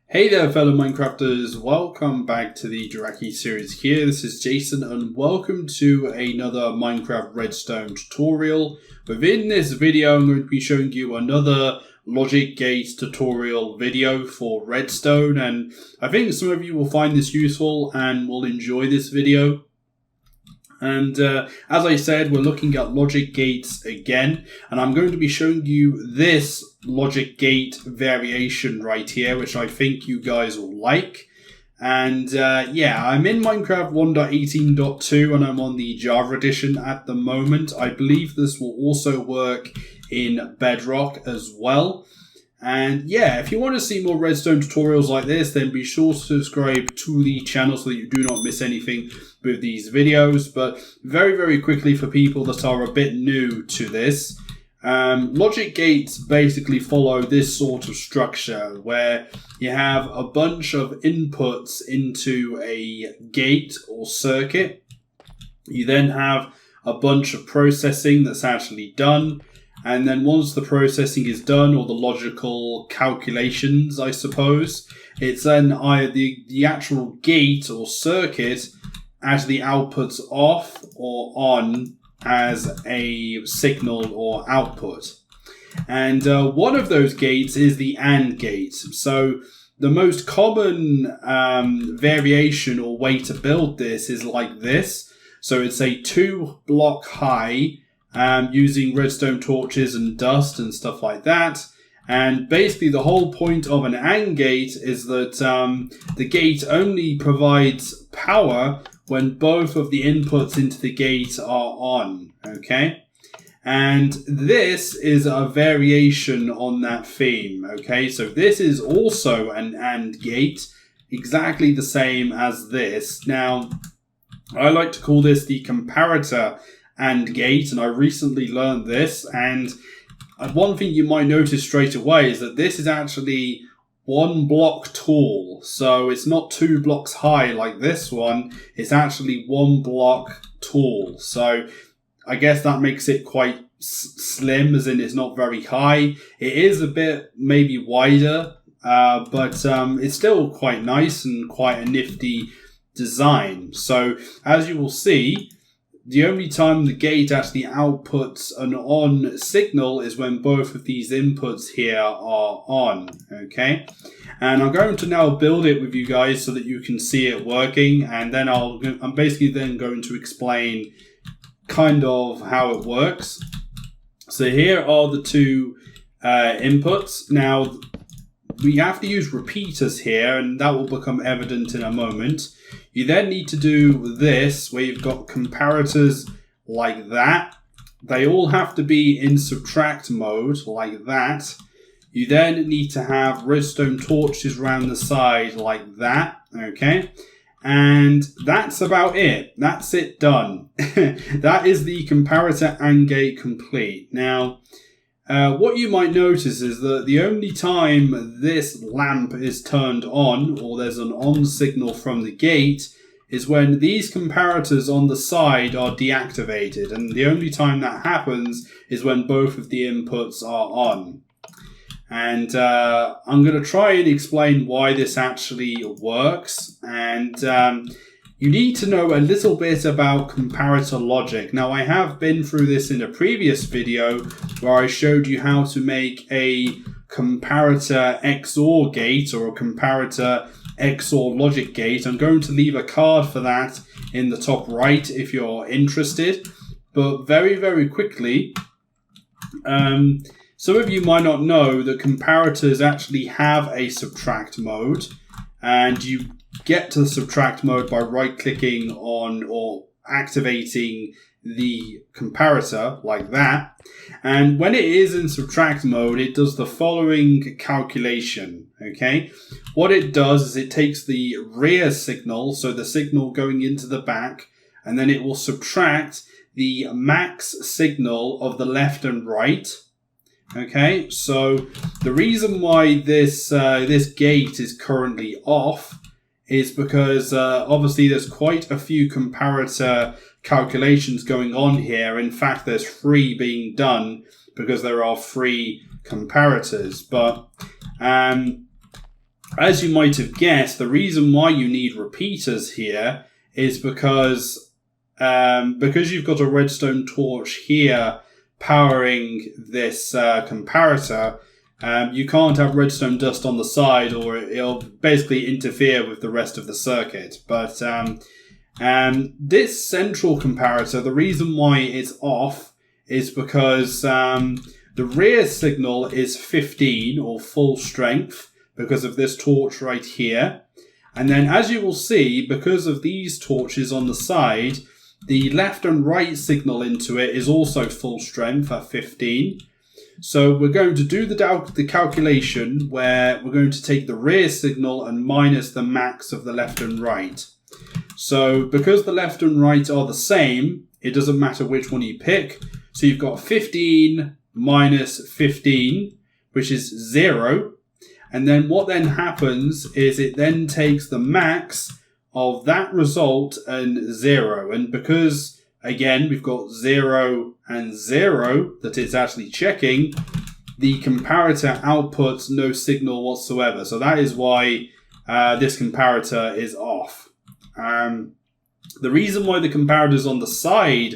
Hey there fellow Minecrafters, welcome back to the Draki series here. This is Jason and welcome to another Minecraft Redstone tutorial. Within this video I'm going to be showing you another logic gate tutorial video for Redstone, and I think some of you will find this useful and will enjoy this video. And as I said, we're looking at logic gates again, and I'm going to be showing you this logic gate variation right here, which I think you guys will like. And yeah, I'm in Minecraft 1.18.2 and I'm on the Java edition at the moment. I believe this will also work in Bedrock as well. And yeah, if you want to see more Redstone tutorials like this, then be sure to subscribe to the channel so that you do not miss anything with these videos. But very quickly, for people that are a bit new to this, logic gates basically follow this sort of structure where you have a bunch of inputs into a gate or circuit. You then have a bunch of processing that's actually done. And then once the processing is done, or the logical calculations, I suppose, it's then either the actual gate or circuit actually outputs off or on as a signal or output. And one of those gates is the AND gate. So the most common variation or way to build this is like this. So it's a 2-block high, using redstone torches and dust and stuff like that. And basically the whole point of an AND gate is that the gate only provides power when both of the inputs into the gate are on, okay? And this is a variation on that theme, okay? So this is also an AND gate, exactly the same as this. Now, I like to call this the comparator AND gate, and I recently learned this, and one thing you might notice straight away is that this is actually 1 block tall. So it's not 2 blocks high like this one, it's actually 1 block tall. So I guess that makes it quite slim, as in it's not very high. It is a bit maybe wider, but it's still quite nice and quite a nifty design. So as you will see, the only time the gate actually outputs an on signal is when both of these inputs here are on, okay? And I'm going to now build it with you guys so that you can see it working, and then I'm basically then going to explain kind of how it works. So here are the two inputs. Now, we have to use repeaters here, and that will become evident in a moment. You then need to do this, where you've got comparators like that. They all have to be in subtract mode, like that. You then need to have redstone torches around the side, like that, okay? And that's about it. That's it done. That is the comparator AND gate complete. Now, what you might notice is that the only time this lamp is turned on, or there's an on signal from the gate, is when these comparators on the side are deactivated. And the only time that happens is when both of the inputs are on. And I'm going to try and explain why this actually works. And you need to know a little bit about comparator logic. Now, I have been through this in a previous video where I showed you how to make a comparator XOR gate or a comparator XOR logic gate. I'm going to leave a card for that in the top right if you're interested. But very quickly, some of you might not know that comparators actually have a subtract mode, and you get to the subtract mode by right-clicking on or activating the comparator like that. And when it is in subtract mode, it does the following calculation, okay? What it does is it takes the rear signal, so the signal going into the back, and then it will subtract the max signal of the left and right. Okay, so the reason why this gate is currently off is because obviously there's quite a few comparator calculations going on here. In fact, there's 3 being done because there are 3 comparators. But as you might have guessed, the reason why you need repeaters here is because you've got a redstone torch here powering this comparator. You can't have redstone dust on the side, or it'll basically interfere with the rest of the circuit. But this central comparator, the reason why it's off is because the rear signal is 15 or full strength because of this torch right here. And then as you will see, because of these torches on the side, the left and right signal into it is also full strength at 15. So we're going to do the calculation where we're going to take the rear signal and minus the max of the left and right. So because the left and right are the same, it doesn't matter which one you pick. So you've got 15 minus 15, which is 0. And then what then happens is it then takes the max of that result and 0. And because, again, we've got 0 and 0 that it's actually checking, the comparator outputs no signal whatsoever. So that is why this comparator is off. The reason why the comparators on the side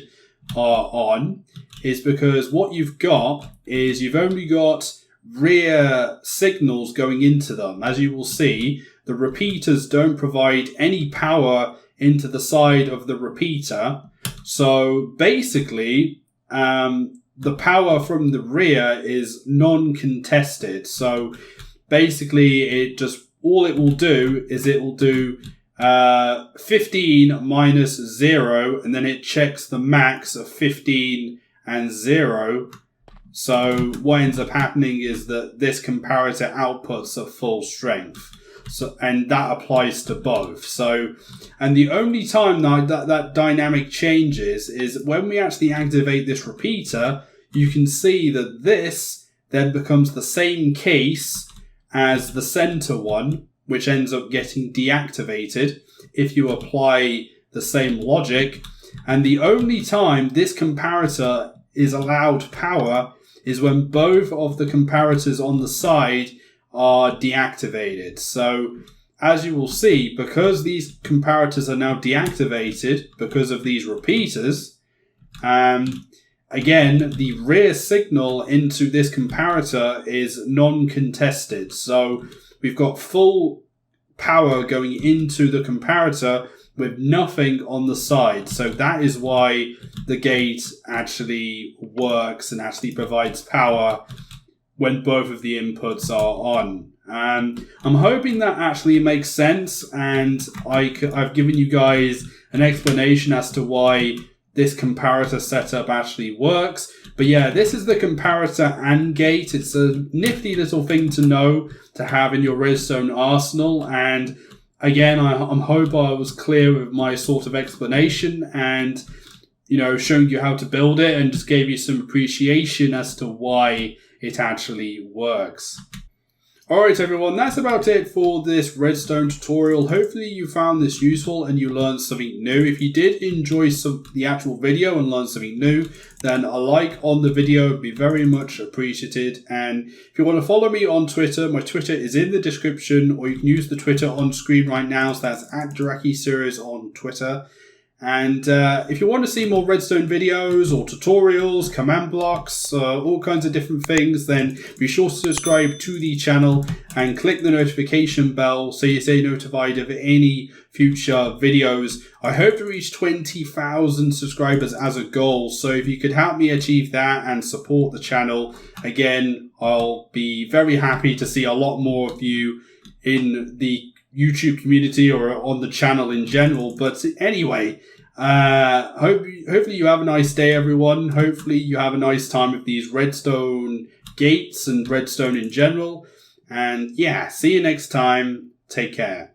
are on is because what you've got is you've only got rear signals going into them. As you will see, the repeaters don't provide any power into the side of the repeater. So basically, the power from the rear is non-contested. So basically, all it will do is it will do 15 minus 0, and then it checks the max of 15 and 0. So what ends up happening is that this comparator outputs a full strength. So, and that applies to both. So, and the only time that dynamic changes is when we actually activate this repeater. You can see that this then becomes the same case as the center one, which ends up getting deactivated if you apply the same logic. And the only time this comparator is allowed power is when both of the comparators on the side are deactivated. So as you will see, because these comparators are now deactivated because of these repeaters, again, the rear signal into this comparator is non-contested. So we've got full power going into the comparator with nothing on the side. So that is why the gate actually works and actually provides power when both of the inputs are on. I'm hoping that actually makes sense, and I've given you guys an explanation as to why this comparator setup actually works. But yeah, this is the comparator and gate. It's a nifty little thing to know to have in your redstone arsenal. And again, I'm hope I was clear with my sort of explanation and, showing you how to build it, and just gave you some appreciation as to why it actually works. Alright everyone, that's about it for this redstone tutorial. Hopefully you found this useful and you learned something new. If you did enjoy the actual video and learn something new, then a like on the video would be very much appreciated. And if you want to follow me on Twitter, my Twitter is in the description, or you can use the Twitter on screen right now. So that's @JirakiSeries on Twitter. And if you want to see more redstone videos or tutorials, command blocks, all kinds of different things, then be sure to subscribe to the channel and click the notification bell so you stay notified of any future videos. I hope to reach 20,000 subscribers as a goal, so if you could help me achieve that and support the channel, again, I'll be very happy to see a lot more of you in the YouTube community or on the channel in general. But anyway, hopefully you have a nice day, everyone. Hopefully you have a nice time with these redstone gates and redstone in general. And yeah, see you next time. Take care.